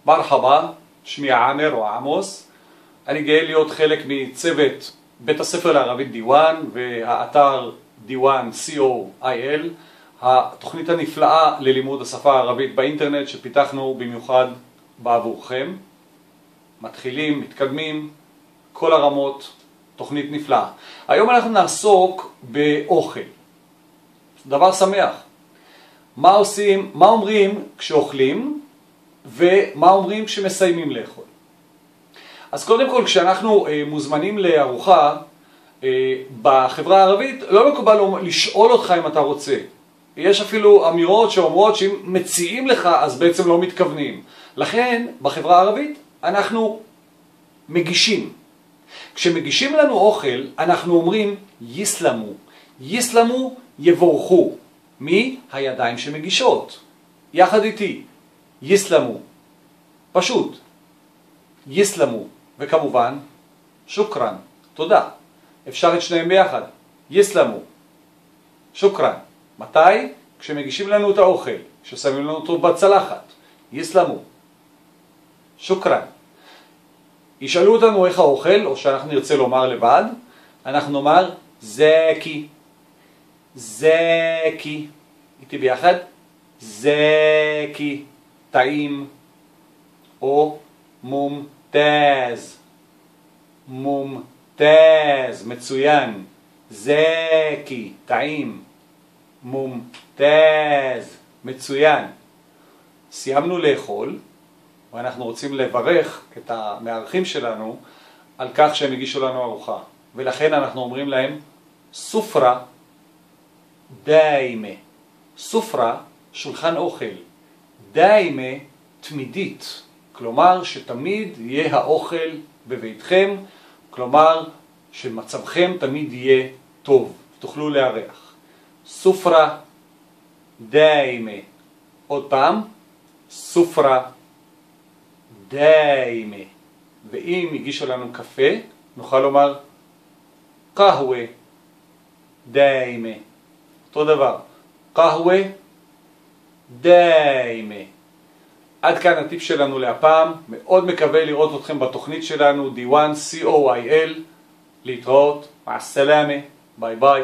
מרחבה, שמי עמר או עמוס. אני גאה להיות חלק מצוות בית הספר לערבית דיוואן והאתר דיוואן co.il, התוכנית הנפלאה ללימוד השפה הערבית באינטרנט שפיתחנו במיוחד בעבורכם. מתחילים, מתקדמים, כל הרמות, תוכנית נפלאה. היום אנחנו נעסוק באוכל. דבר שמח. מה אומרים כשאוכלים ומה אומרים כשמסיימים לאכול. אז קודם כל, כשאנחנו מוזמנים לארוחה בחברה הערבית, לא מקובל לשאול אותך אם אתה רוצה. יש אפילו אמירות שאומרות שאם מציעים לך אז בעצם לא מתכוונים. לכן בחברה הערבית אנחנו מגישים. כשמגישים לנו אוכל אנחנו אומרים יסלמו. יסלמו, יבורכו. מי? הידיים שמגישות. יחד איתי. יסלמו. פשוט. יסלמו. וכמובן, שוקרן. תודה. אפשר את שניהם ביחד. יסלמו. שוקרן. מתי? כשמגישים לנו את האוכל. כששמים לנו אותו בצלחת. יסלמו. שוקרן. ישאלו אותנו איך האוכל, או שאנחנו נרצה לומר לבד, אנחנו נאמר זקי. זקי. איתי ביחד. זקי. טעים. או מומתז. מומתז. מצוין. זקי. טעים. מומתז. מצוין. סיימנו לאכול. ואנחנו רוצים לברך את המארחים שלנו על כך שהם הגישו לנו ארוחה. ולכן אנחנו אומרים להם סופרה דיימה. סופרה, שולחן אוכל. דיימה, תמידית. כלומר שתמיד יהיה האוכל בביתכם. כלומר שמצבכם תמיד יהיה טוב. תוכלו לארח. סופרה דיימה. עוד פעם. סופרה דיימה. ואם הגישו לנו קפה, נוכל לומר קהווה דיימה. אותו דבר. קהווה דיימה. עד כאן הטיפ שלנו להפעם. מאוד מקווה לראות אתכם בתוכנית שלנו דיוואן co.il. להתראות. מע הסלאמה. ביי ביי.